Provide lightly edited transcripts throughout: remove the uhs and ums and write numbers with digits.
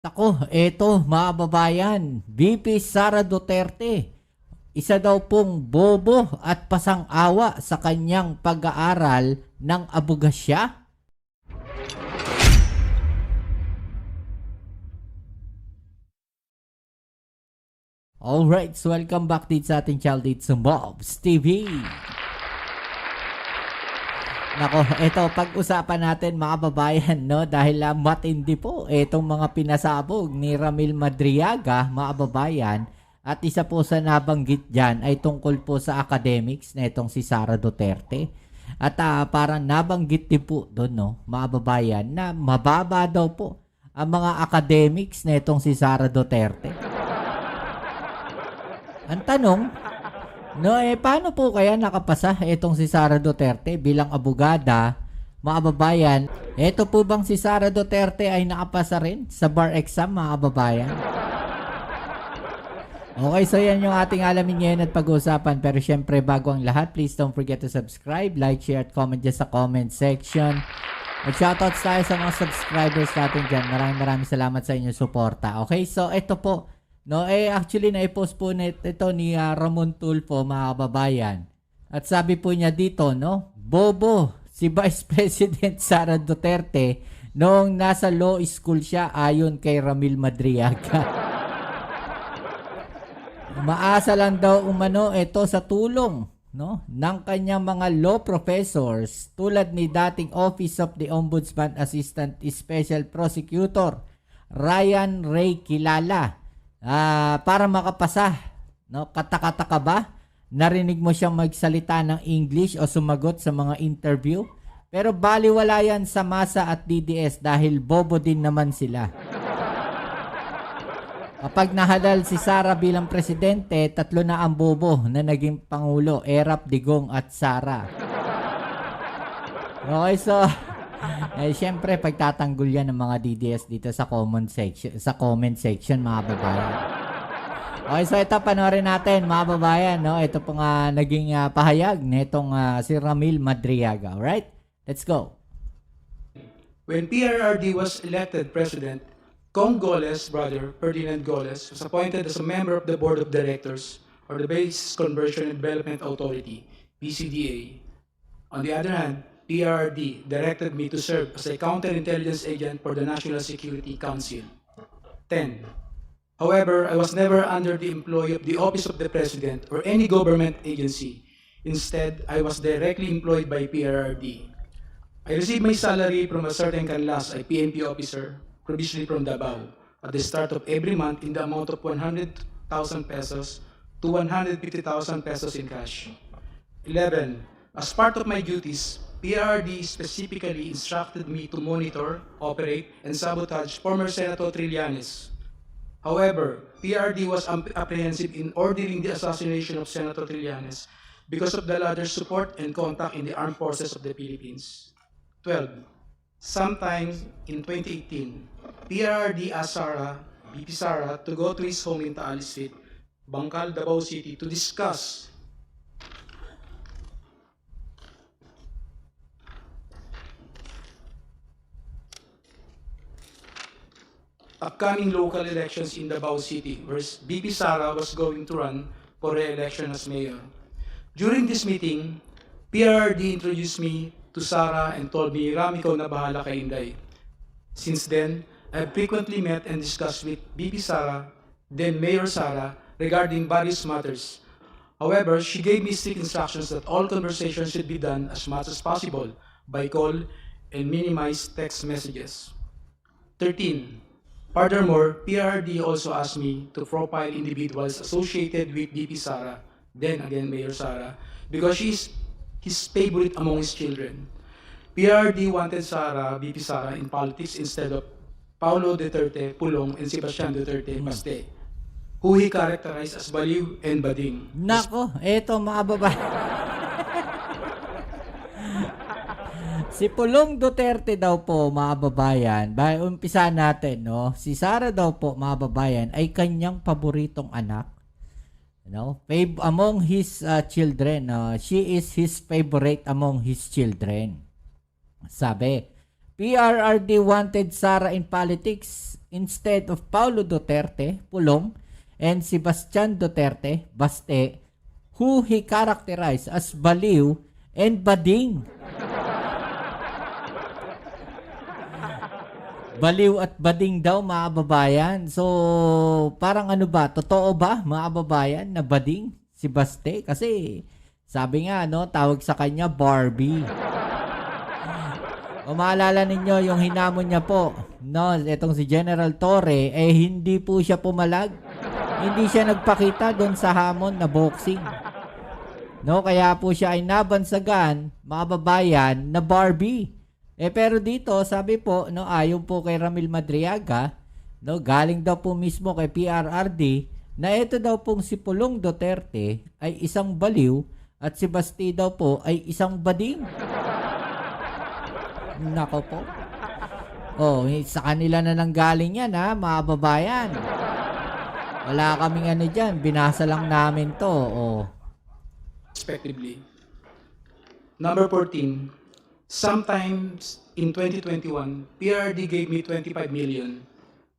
Ako, eto mga babayan, VP Sara Duterte, isa daw pong bobo at pasang-awa sa kanyang pag-aaral ng abogasya. Alright, so welcome back dito sa ating channel dito sa Mobs TV. Nako, eto pag-usapan natin mga babayan, no? Dahil matindi po itong mga pinasabog ni Ramil Madriaga, mga babayan. At isa po sa nabanggit dyan ay tungkol po sa academics na itong si Sara Duterte. At parang nabanggit din po doon, no, mga babayan, na mababa daw po ang mga academics na itong si Sara Duterte. Ang tanong, no, paano po kaya nakapasa itong si Sara Duterte bilang abogada, mga kababayan? Ito po bang si Sara Duterte ay nakapasa rin sa bar exam, mga kababayan? Okay, so yan yung ating alamin ngayon at pag-uusapan. Pero syempre, bago ang lahat, please don't forget to subscribe, like, share, at comment dyan sa comment section. At shoutouts tayo sa mga subscribers natin dyan. Maraming salamat sa inyong suporta. Okay, so ito po. No, actually na-post po ito ni Ramon Tulfo, mga kababayan. At sabi po niya dito, no, bobo si Vice President Sara Duterte noong nasa law school siya ayon kay Ramil Madriaga. Maasa lang daw umano ito sa tulong, no, ng kanyang mga law professors tulad ni dating Office of the Ombudsman Assistant Special Prosecutor Ryan Ray Kilala. Para makapasa, no? Katakataka ba? Narinig mo siyang magsalita ng English o sumagot sa mga interview? Pero baliwala yan sa masa at DDS dahil bobo din naman sila. Kapag nahalal si Sara bilang presidente, tatlo na ang bobo na naging pangulo, Erap, Digong at Sara. Okay, so syempre pagtatanggol yan ng mga DDS dito sa comment section, mga babayan. Okay, so ito panoorin natin, mga babayan, no? Ito pong naging pahayag nitong si Ramil Madriaga. Alright? Let's go. When PRRD was elected president, Kong Goles' brother, Ferdinand Goles, was appointed as a member of the Board of Directors of the Base Conversion and Development Authority, BCDA. On the other hand, PRRD directed me to serve as a counterintelligence agent for the National Security Council. 10. However, I was never under the employ of the Office of the President or any government agency. Instead, I was directly employed by PRRD. I received my salary from a certain canlas, a PNP officer, provisionally from Davao, at the start of every month in the amount of 100,000 pesos to 150,000 pesos in cash. 11. As part of my duties, PRD specifically instructed me to monitor, operate, and sabotage former Senator Trillanes. However, PRD was apprehensive in ordering the assassination of Senator Trillanes because of the latter's support and contact in the armed forces of the Philippines. 12. Sometime in 2018, PRD asked VP Sara, to go to his home in Taal Street, Bangkal, Davao City, to discuss upcoming local elections in Davao City, where VP Sara was going to run for re-election as mayor. During this meeting, PRD introduced me to Sara and told me, "Ram, ikaw na bahala kay Inday." Since then, I frequently met and discussed with VP Sara, then Mayor Sara, regarding various matters. However, she gave me strict instructions that all conversations should be done as much as possible by call and minimize text messages. 13. Furthermore, PRD also asked me to profile individuals associated with VP Sara, then again Mayor Sara, because she is his favorite among his children. PRD wanted VP Sara in politics instead of Paulo Duterte Pulong and Sebastian Duterte Paste, who he characterized as baliw and bading. Nako, eto mga babayan. Si Pulong Duterte daw po, mga babayan, umpisa natin, no? Si Sara daw po, mga babayan, ay kanyang paboritong anak. No? Among his children, she is his favorite among his children. Sabi, PRRD wanted Sara in politics instead of Paulo Duterte, Pulong, and Sebastian Duterte, Baste, who he characterized as baliw and bading. Baliw at bading daw, mga kababayan. So, parang ano ba? Totoo ba, mga kababayan, na bading si Baste? Kasi, sabi nga, no, tawag sa kanya Barbie. O maalala ninyo yung hinamon niya po, no, itong si General Torre, hindi po siya pumalag. Hindi siya nagpakita doon sa hamon na boxing. No, kaya po siya ay nabansagan, mga kababayan, na Barbie. Pero dito, sabi po, no, ayon po kay Ramil Madriaga, no, galing daw po mismo kay PRRD, na ito daw pong si Pulong Duterte ay isang baliw at si Basti daw po ay isang bading. Nako po. Oh, sa kanila na nang galing yan, ha, mga babayan. Wala kaming ano dyan, binasa lang namin to. Oh. Respectively. Number 14. Sometimes in 2021, PRD gave me 25 million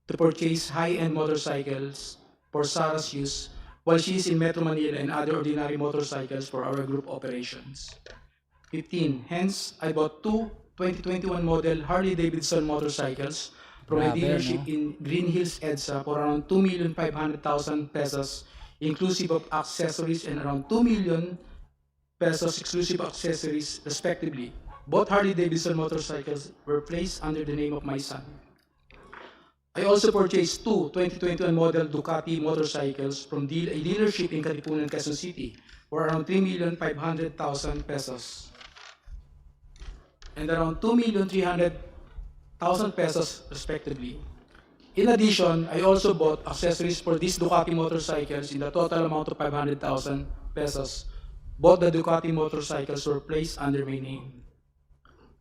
to purchase high-end motorcycles for Sarah's use while she is in Metro Manila and other ordinary motorcycles for our group operations. 15. Hence, I bought two 2021 model Harley-Davidson motorcycles from a Grabe, dealership no? in Green Hills, EDSA for around 2,500,000 pesos inclusive of accessories and around 2 million pesos exclusive accessories respectively. Both Harley-Davidson motorcycles were placed under the name of my son. I also purchased two 2021 model Ducati motorcycles from a dealership in Katipunan, Quezon City for around 3,500,000 pesos and around 2,300,000 pesos respectively. In addition, I also bought accessories for these Ducati motorcycles in the total amount of 500,000 pesos. Both the Ducati motorcycles were placed under my name.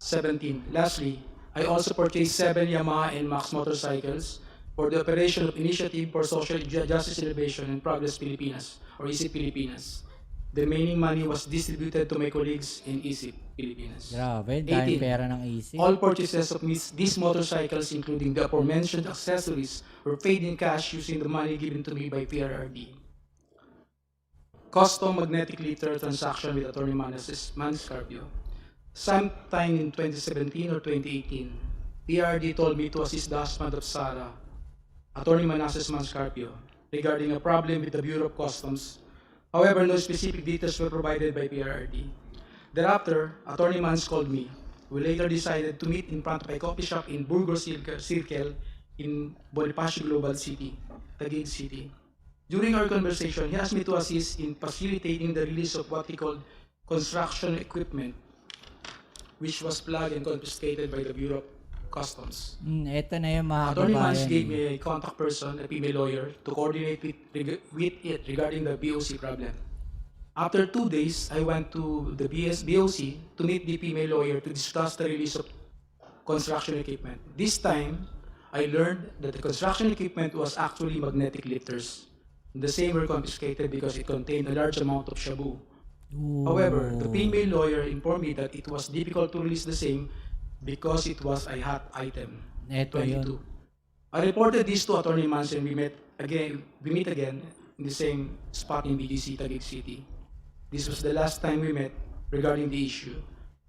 17. Lastly, I also purchased 7 Yamaha NMAX motorcycles for the operation of Initiative for Social Justice Innovation and Progress Pilipinas, or ISIP Pilipinas. The remaining money was distributed to my colleagues in ISIP Pilipinas. Grabe, dahil 18. pera ng isip. All purchases of these motorcycles, including the aforementioned accessories, were paid in cash using the money given to me by PRRD. Custom magnetic liter transaction with Attorney Manasseh Manscarpio. Sometime in 2017 or 2018, PRD told me to assist the husband of Sarah, Attorney Manasseh Manscarpio, regarding a problem with the Bureau of Customs. However, no specific details were provided by PRRD. Thereafter, Attorney Mans called me. We later decided to meet in front of a coffee shop in Burgos Circle in Bonifacio Global City, Taguig City. During our conversation, he asked me to assist in facilitating the release of what he called construction equipment, which was flagged and confiscated by the Bureau of Customs. Ito na yung mga Attorney Mans kababayan. gave me a contact person, a female lawyer, to coordinate with it regarding the BOC problem. After 2 days, I went to the BOC to meet the female lawyer to discuss the release of construction equipment. This time, I learned that the construction equipment was actually magnetic lifters. The same were confiscated because it contained a large amount of shabu. Ooh. However, the female lawyer informed me that it was difficult to release the same because it was a hot item. Ito 22. yun. I reported this to Attorney Mans and we meet again in the same spot in BGC, Taguig City. This was the last time we met regarding the issue.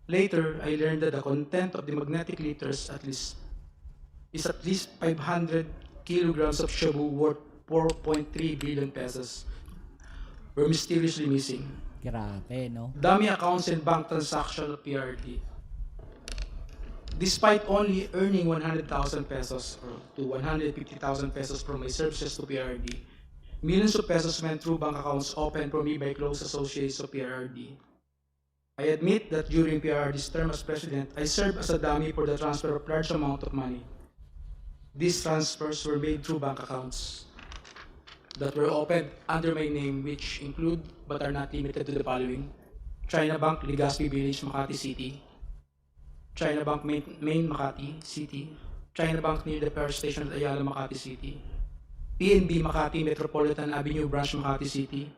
Later, I learned that the content of the magnetic liters is at least 500 kilograms of shabu worth 4.3 billion pesos were mysteriously missing. Grabe, no? Dummy accounts and bank transaction of PRD. Despite only earning 100,000 pesos to 150,000 pesos from my services to PRD, millions of pesos went through bank accounts opened for me by close associates of PRD. I admit that during PRD's term as president, I served as a dummy for the transfer of large amount of money. These transfers were made through bank accounts that were opened under my name, which include but are not limited to the following: China Bank, Legazpi Village, Makati City; China Bank, Main Makati City; China Bank near the Power Station at Ayala, Makati City; PNB Makati Metropolitan Avenue Branch, Makati City;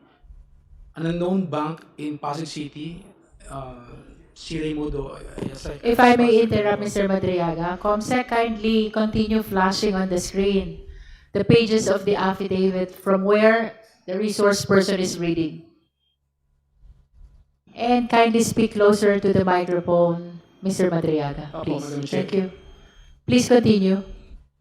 an unknown bank in Pasig City, si Raymundo. Yes, If I may interrupt, Mr. Madriaga, COMSEC, kindly continue flashing on the screen the pages of the affidavit from where the resource person is reading. And kindly speak closer to the microphone, Mr. Madriaga, Opo, please. Madam Chair. Thank you. Please continue.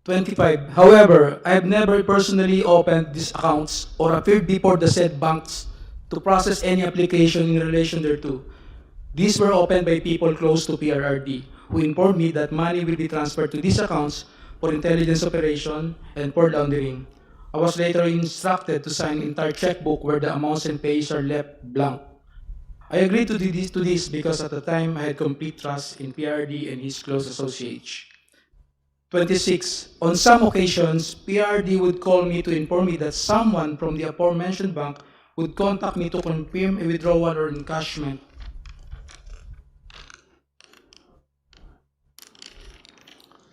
25. However, I have never personally opened these accounts or appeared before the said banks to process any application in relation thereto. These were opened by people close to PRRD, who informed me that money will be transferred to these accounts for intelligence operation and for laundering. I was later instructed to sign entire checkbook where the amounts and pays are left blank. I agreed to this because at the time I had complete trust in PRD and his close associates. 26. On some occasions, PRD would call me to inform me that someone from the aforementioned bank would contact me to confirm a withdrawal or encashment.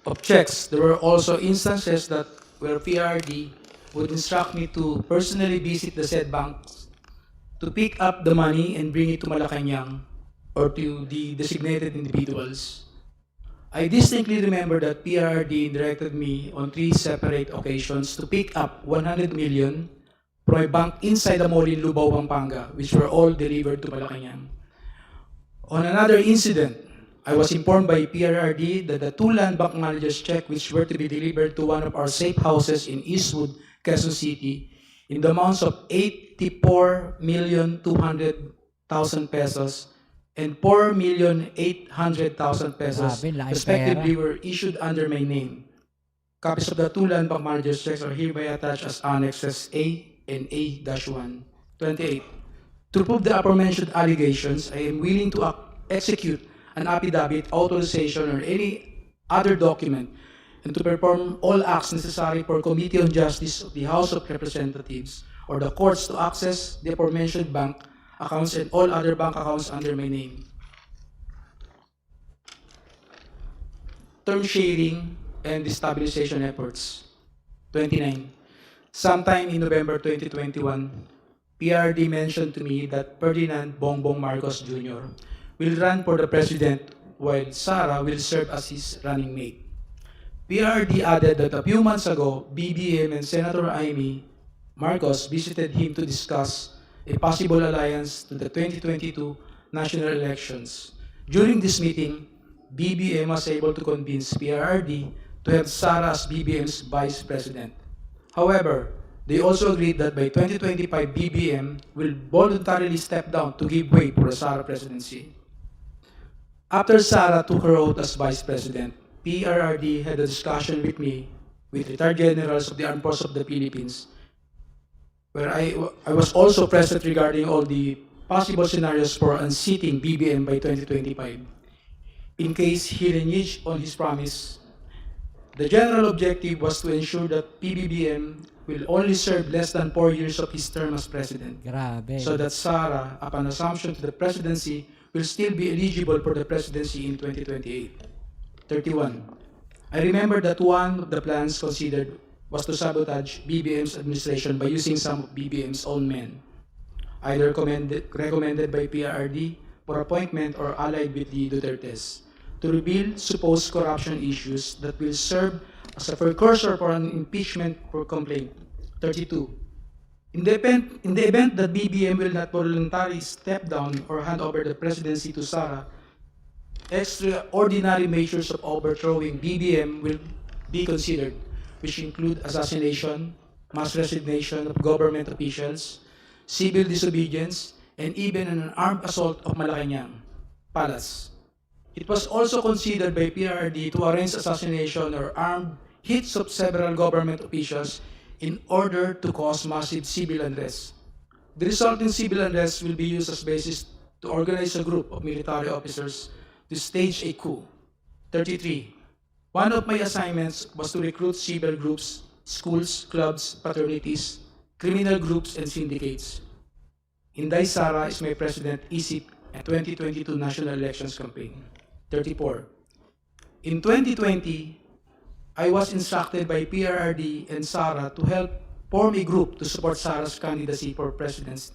Of checks. There were also instances that where PRD would instruct me to personally visit the said banks to pick up the money and bring it to Malacanang or to the designated individuals. I distinctly remember that PRD directed me on 3 separate occasions to pick up 100 million from a bank inside the mall in Lubao, Pampanga, which were all delivered to Malacanang. On another incident, I was informed by PRRD that the 2 land bank managers' check which were to be delivered to one of our safe houses in Eastwood, Quezon City, in the amounts of 84,200,000 pesos and 4,800,000 pesos, Grabe, laking respectively, pera. were issued under my name. Copies of the 2 land bank managers' checks are hereby attached as annexes A and A-1. 28. To prove the aforementioned allegations, I am willing to execute an affidavit, authorization, or any other document, and to perform all acts necessary for Committee on Justice of the House of Representatives or the courts to access the aforementioned bank accounts and all other bank accounts under my name. Term sharing and destabilization efforts. 29. Sometime in November 2021, PRD mentioned to me that Ferdinand Bongbong Marcos Jr. will run for the president while Sara will serve as his running mate. PRD added that a few months ago, BBM and Senator Amy Marcos visited him to discuss a possible alliance to the 2022 national elections. During this meeting, BBM was able to convince PRD to have Sara as BBM's vice president. However, they also agreed that by 2025, BBM will voluntarily step down to give way for the Sara presidency. After Sara took her oath as vice president, PRRD had a discussion with me, with retired generals of the Armed Forces of the Philippines, where I was also present regarding all the possible scenarios for unseating BBM by 2025. In case he reneged on his promise, the general objective was to ensure that PBBM will only serve less than 4 years of his term as president, Grabe. so that Sara, upon assumption to the presidency, will still be eligible for the presidency in 2028. 31. I remember that one of the plans considered was to sabotage BBM's administration by using some of BBM's own men, either recommended by PRRD for appointment or allied with the Dutertes, to reveal supposed corruption issues that will serve as a precursor for an impeachment for complaint. 32. In the event that BBM will not voluntarily step down or hand over the presidency to Sara, extraordinary measures of overthrowing BBM will be considered, which include assassination, mass resignation of government officials, civil disobedience, and even an armed assault of Malacanang Palace. It was also considered by PRD to arrange assassination or armed hits of several government officials in order to cause massive civil unrest. The resulting civil unrest will be used as basis to organize a group of military officers to stage a coup. 33. One of my assignments was to recruit civil groups, schools, clubs, fraternities, criminal groups, and syndicates. Inday Sara is my president, ISIP, at 2022 national elections campaign. 34. In 2020, I was instructed by PRRD and Sara to help form a group to support Sara's candidacy for president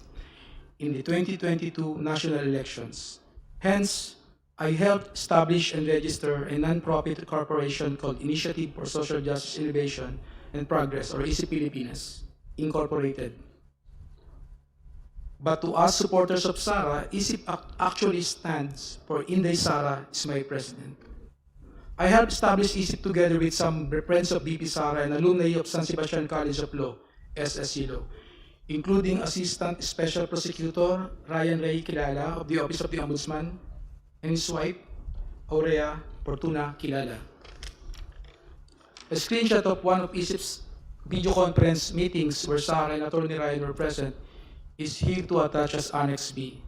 in the 2022 national elections. Hence, I helped establish and register a non-profit corporation called Initiative for Social Justice Innovation and Progress, or ISI Pilipinas, Incorporated. But to us supporters of SARA, ISIP actually stands for Inday Sara is my president. I helped establish ISIP together with some friends of BP Sara and alumni of San Sebastian College of Law, SSC Law, including Assistant Special Prosecutor Ryan Ray Kilala of the Office of the Ombudsman and his wife, Aurea Fortuna Kilala. A screenshot of one of ISIP's video conference meetings where Sara and Attorney Ryan were present is here to attach as Annex B.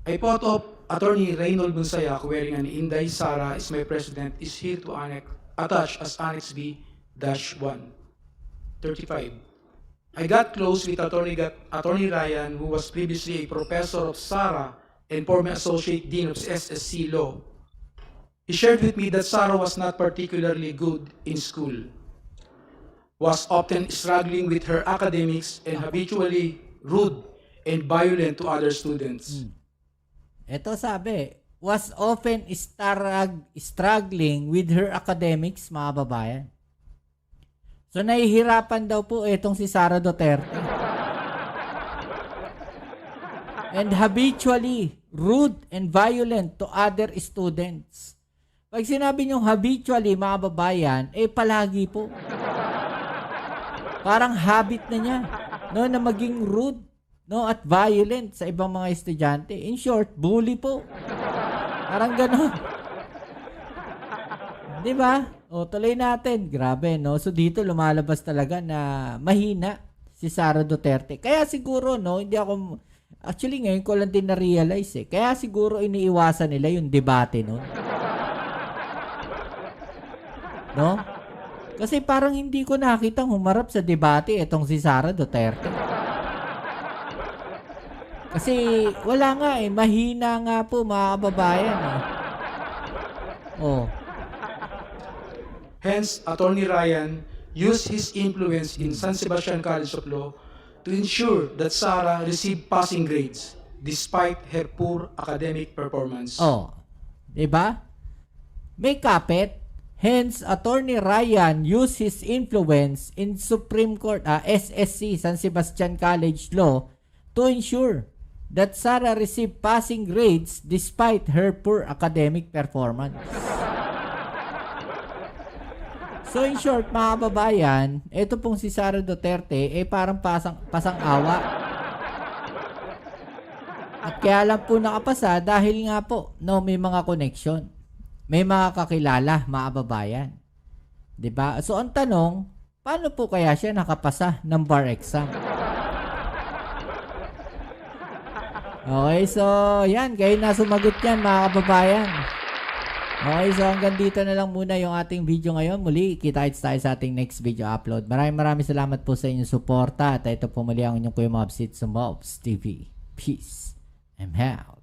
A photo of Attorney Reynold Bunsayak wearing an Inday Sara is my president is here to attach as Annex B-1. 35. I got close with Attorney Ryan, who was previously a professor of SARA and former Associate Dean of SSC Law. He shared with me that Sara was not particularly good in school, was often struggling with her academics and habitually rude and violent to other students. Ito sabi, was often struggling with her academics, mga babayan. So, nahihirapan daw po itong si Sara Duterte. And habitually rude and violent to other students. Pag sinabi niyong habitually, mga babayan, palagi po. Parang habit na niya, no, na maging rude, no, at violent sa ibang mga estudyante. In short, bully po. Parang gano'n. Di ba? O, tuloy natin. Grabe, no? So, dito lumalabas talaga na mahina si Sara Duterte. Kaya siguro, no, hindi ako, actually ngayon ko lang din na-realize Kaya siguro iniiwasan nila yung debate, no? No? Kasi parang hindi ko nakitang humarap sa debate itong si Sara Duterte. Kasi wala nga mahina nga po, mga kababayan. Oh. Hence, Attorney Ryan used his influence in San Sebastian College of Law to ensure that Sara received passing grades despite her poor academic performance. Oh. Diba? May kapit. Hence, Attorney Ryan used his influence in Supreme Court, SSC, San Sebastian College Law, to ensure that Sara received passing grades despite her poor academic performance. So in short, mga kababayan, ito pong si Sara Duterte parang pasang-awa. At kaya lang po nakapasa dahil nga po, no, may mga connection. May mga kakilala, mga kababayan. 'Di ba? So ang tanong, paano po kaya siya nakapasa ng bar exam? Okay, so yan, kayo na sumagot yan, mga kababayan. Okay, so hanggang dito na lang muna yung ating video ngayon. Muli, kita-kits tayo sa ating next video upload. Maraming salamat po sa inyong suporta. At ito po muli ang inyong Kuya Mobs, it's Mobs TV. Peace. I'm out.